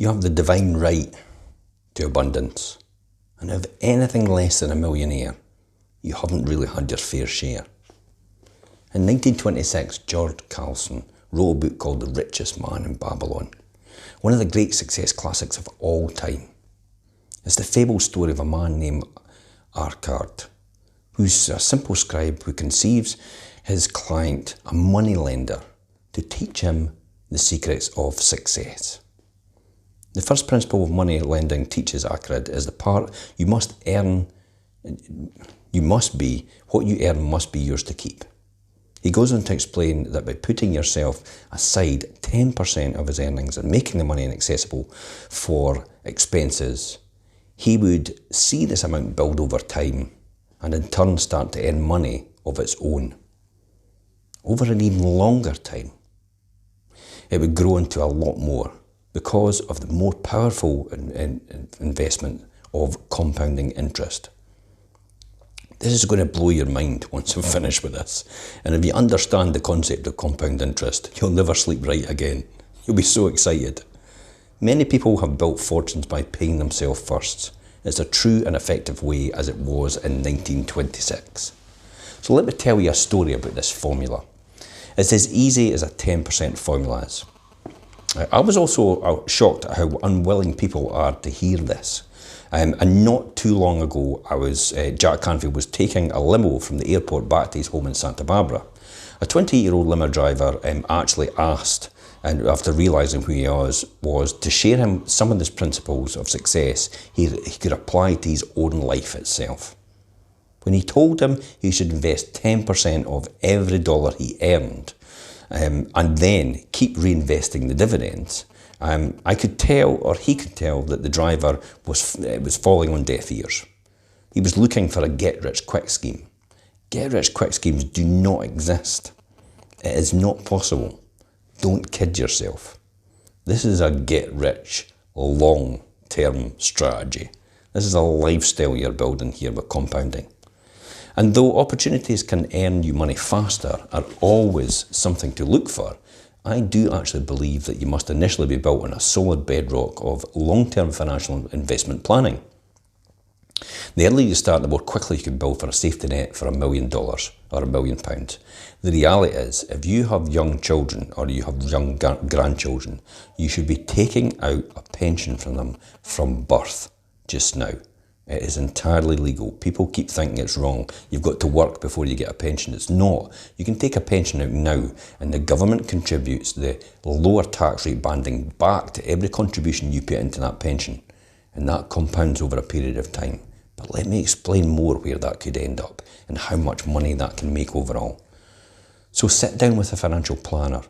You have the divine right to abundance. And if anything less than a millionaire, you haven't really had your fair share. In 1926, George Carlson wrote a book called The Richest Man in Babylon, one of the great success classics of all time. It's the fabled story of a man named Arcard, who's a simple scribe who conceives his client, a moneylender, to teach him the secrets of success. The first principle of money lending, teaches Arcard, is the part you must earn. What you earn must be yours to keep. He goes on to explain that by putting yourself aside 10% of his earnings and making the money inaccessible for expenses, he would see this amount build over time and in turn start to earn money of its own. Over an even longer time, it would grow into a lot more because of the more powerful investment of compounding interest. This is going to blow your mind once I'm finished with this. And if you understand the concept of compound interest, you'll never sleep right again. You'll be so excited. Many people have built fortunes by paying themselves first. It's a true and effective way as it was in 1926. So let me tell you a story about this formula. It's as easy as a 10% formula is. I was also shocked at how unwilling people are to hear this. And not too long ago, Jack Canfield was taking a limo from the airport back to his home in Santa Barbara. A 28-year-old limo driver actually asked, and after realising who he was to share him some of his principles of success he could apply to his own life itself. When he told him he should invest 10% of every dollar he earned, and then keep reinvesting the dividends, I could tell, or he could tell, that the driver was falling on deaf ears. He was looking for a get-rich-quick scheme. Get-rich-quick schemes do not exist. It is not possible. Don't kid yourself. This is a get-rich, long-term strategy. This is a lifestyle you're building here with compounding. And though opportunities can earn you money faster are always something to look for, I do actually believe that you must initially be built on a solid bedrock of long-term financial investment planning. The earlier you start, the more quickly you can build for a safety net for $1 million or £1 million. The reality is, if you have young children or you have young grandchildren, you should be taking out a pension from them from birth just now. It is entirely legal. People keep thinking it's wrong. You've got to work before you get a pension. It's not. You can take a pension out now, and the government contributes the lower tax rate banding back to every contribution you put into that pension, and that compounds over a period of time. But let me explain more where that could end up and how much money that can make overall. So sit down with a financial planner,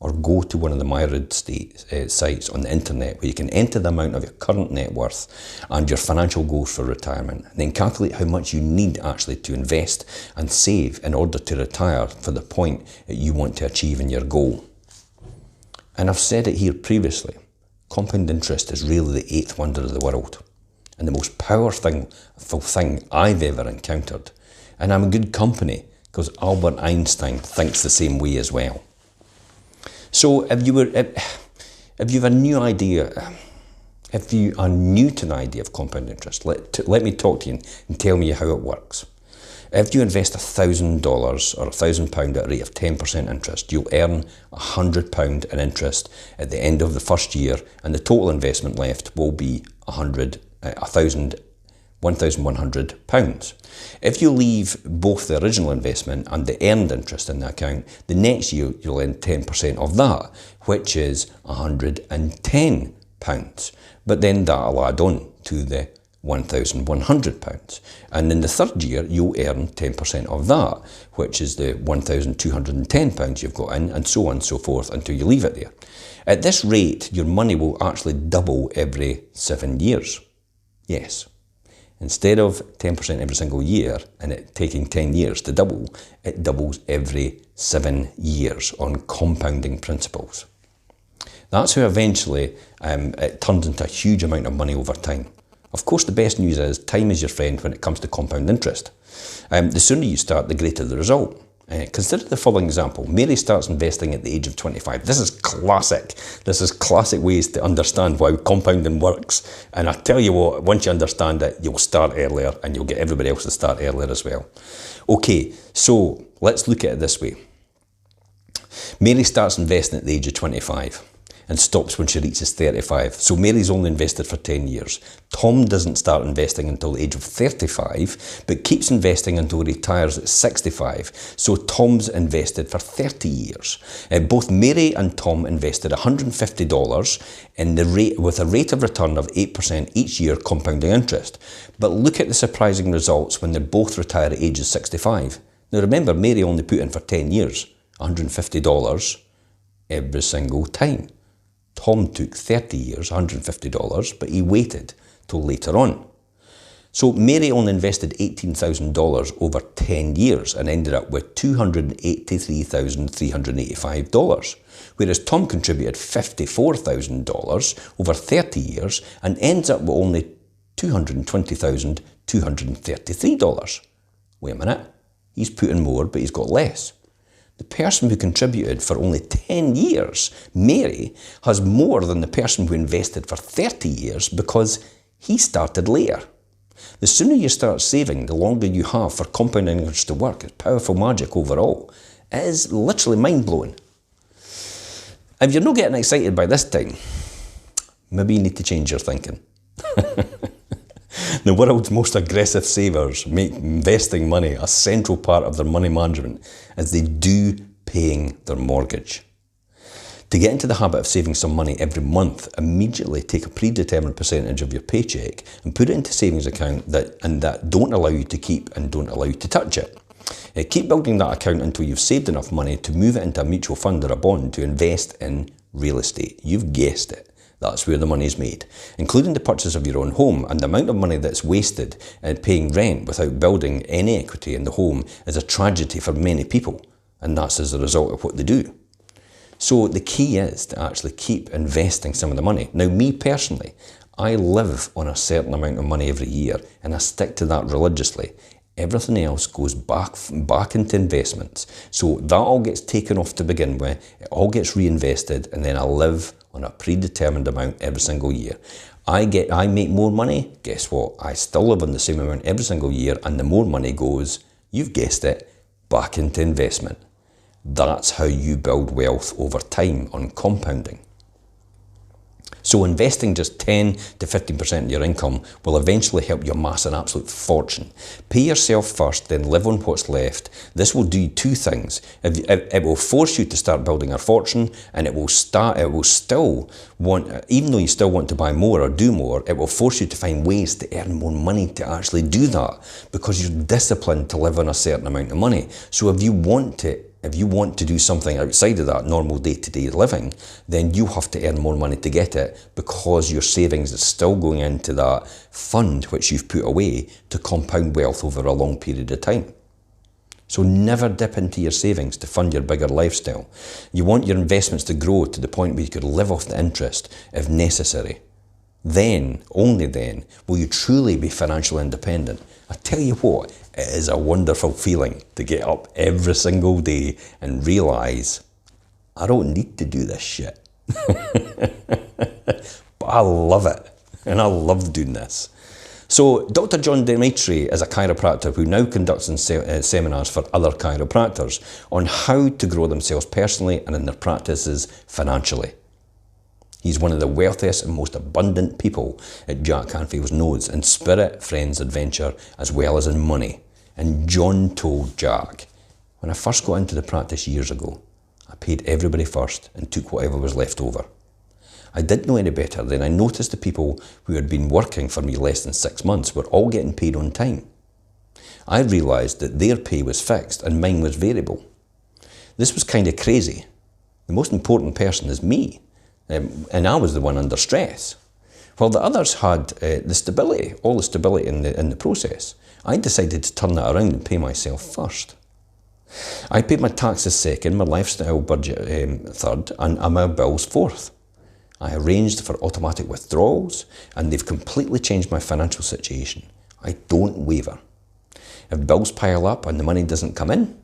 or go to one of the myriad sites on the internet where you can enter the amount of your current net worth and your financial goals for retirement, and then calculate how much you need actually to invest and save in order to retire for the point that you want to achieve in your goal. And I've said it here previously, compound interest is really the eighth wonder of the world and the most powerful thing I've ever encountered. And I'm in good company because Albert Einstein thinks the same way as well. So if you have a new idea, if you are new to the idea of compound interest, let me talk to you and tell me how it works. If you invest $1,000 or £1,000 at a rate of 10% interest, you'll earn £100 in interest at the end of the first year, and the total investment left will be £1,100. If you leave both the original investment and the earned interest in the account, the next year you'll earn 10% of that, which is £110. But then that'll add on to the £1,100. And in the third year, you'll earn 10% of that, which is the £1,210 you've got in, and so on and so forth until you leave it there. At this rate, your money will actually double every 7 years. Yes. Instead of 10% every single year and it taking 10 years to double, it doubles every 7 years on compounding principles. That's how eventually it turns into a huge amount of money over time. Of course, the best news is time is your friend when it comes to compound interest. The sooner you start, the greater the result. Consider the following example. Mary starts investing at the age of 25. This is classic. This is classic ways to understand why compounding works. And I tell you what, once you understand it, you'll start earlier and you'll get everybody else to start earlier as well. Okay, so let's look at it this way. Mary starts investing at the age of 25 and stops when she reaches 35. So Mary's only invested for 10 years. Tom doesn't start investing until the age of 35, but keeps investing until he retires at 65. So Tom's invested for 30 years. Both Mary and Tom invested $150 with a rate of return of 8% each year compounding interest. But look at the surprising results when they both retire at ages 65. Now remember, Mary only put in for 10 years, $150 every single time. Tom took 30 years, $150, but he waited till later on. So Mary only invested $18,000 over 10 years and ended up with $283,385, whereas Tom contributed $54,000 over 30 years and ends up with only $220,233. Wait a minute, he's put in more, but he's got less. The person who contributed for only 10 years, Mary, has more than the person who invested for 30 years because he started later. The sooner you start saving, the longer you have for compounding interest to work. It's powerful magic overall. It is literally mind-blowing. If you're not getting excited by this time, maybe you need to change your thinking. The world's most aggressive savers make investing money a central part of their money management as they do paying their mortgage. To get into the habit of saving some money every month, immediately take a predetermined percentage of your paycheck and put it into a savings account that don't allow you to keep and don't allow you to touch it. Keep building that account until you've saved enough money to move it into a mutual fund or a bond to invest in real estate. You've guessed it. That's where the money is made, including the purchase of your own home. And the amount of money that's wasted in paying rent without building any equity in the home is a tragedy for many people. And that's as a result of what they do. So the key is to actually keep investing some of the money. Now, me personally, I live on a certain amount of money every year and I stick to that religiously. Everything else goes back into investments. So that all gets taken off to begin with, it all gets reinvested, and then I live on a predetermined amount every single year. I make more money, guess what? I still live on the same amount every single year, and the more money goes, you've guessed it, back into investment. That's how you build wealth over time on compounding. So investing just 10 to 15% of your income will eventually help you amass an absolute fortune. Pay yourself first, then live on what's left. This will do two things. It will force you to start building a fortune, and even though you still want to buy more or do more, it will force you to find ways to earn more money to actually do that because you're disciplined to live on a certain amount of money. So if you want to do something outside of that normal day-to-day living, then you have to earn more money to get it because your savings is still going into that fund which you've put away to compound wealth over a long period of time. So never dip into your savings to fund your bigger lifestyle. You want your investments to grow to the point where you could live off the interest if necessary. Then, only then, will you truly be financially independent. I tell you what, it is a wonderful feeling to get up every single day and realise, I don't need to do this shit. But I love it, and I love doing this. So Dr. John Dimitri is a chiropractor who now conducts seminars for other chiropractors on how to grow themselves personally and in their practices financially. He's one of the wealthiest and most abundant people at Jack Canfield's nodes in spirit, friends, adventure, as well as in money. And John told Jack, when I first got into the practice years ago, I paid everybody first and took whatever was left over. I didn't know any better. Then I noticed the people who had been working for me less than 6 months were all getting paid on time. I realised that their pay was fixed and mine was variable. This was kind of crazy. The most important person is me. And I was the one under stress. While the others had all the stability in the process, I decided to turn that around and pay myself first. I paid my taxes second, my lifestyle budget third, and my bills fourth. I arranged for automatic withdrawals, and they've completely changed my financial situation. I don't waver. If bills pile up and the money doesn't come in,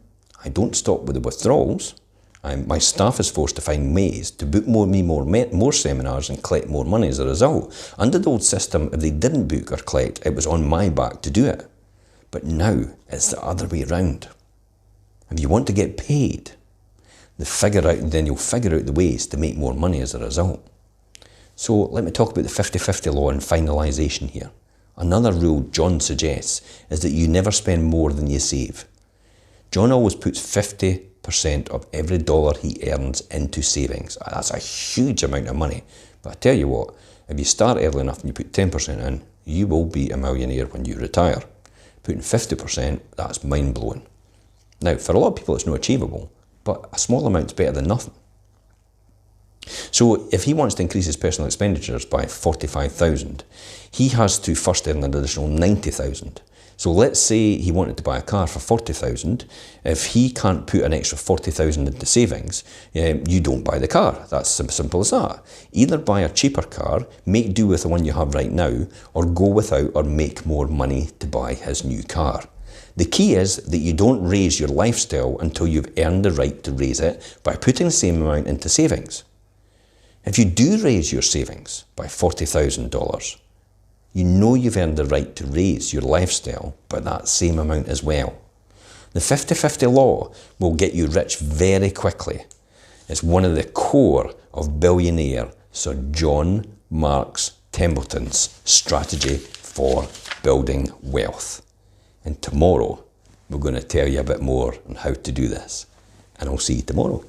I don't stop with the withdrawals. My staff is forced to find ways to book more seminars and collect more money as a result. Under the old system, if they didn't book or collect, it was on my back to do it. But now it's the other way around. If you want to get paid, then you'll figure out the ways to make more money as a result. So let me talk about the 50-50 law and finalisation here. Another rule John suggests is that you never spend more than you save. John always puts 50% of every dollar he earns into savings. That's a huge amount of money. But I tell you what, if you start early enough and you put 10% in, you will be a millionaire when you retire. Putting 50%, that's mind-blowing. Now, for a lot of people, it's not achievable, but a small amount's better than nothing. So if he wants to increase his personal expenditures by 45,000, he has to first earn an additional 90,000. So let's say he wanted to buy a car for 40,000. If he can't put an extra 40,000 into savings, you don't buy the car. That's simple as that. Either buy a cheaper car, make do with the one you have right now, or go without or make more money to buy his new car. The key is that you don't raise your lifestyle until you've earned the right to raise it by putting the same amount into savings. If you do raise your savings by $40,000, you know you've earned the right to raise your lifestyle by that same amount as well. The 50-50 law will get you rich very quickly. It's one of the core of billionaire Sir John Marks Templeton's strategy for building wealth. And tomorrow, we're going to tell you a bit more on how to do this. And I'll see you tomorrow.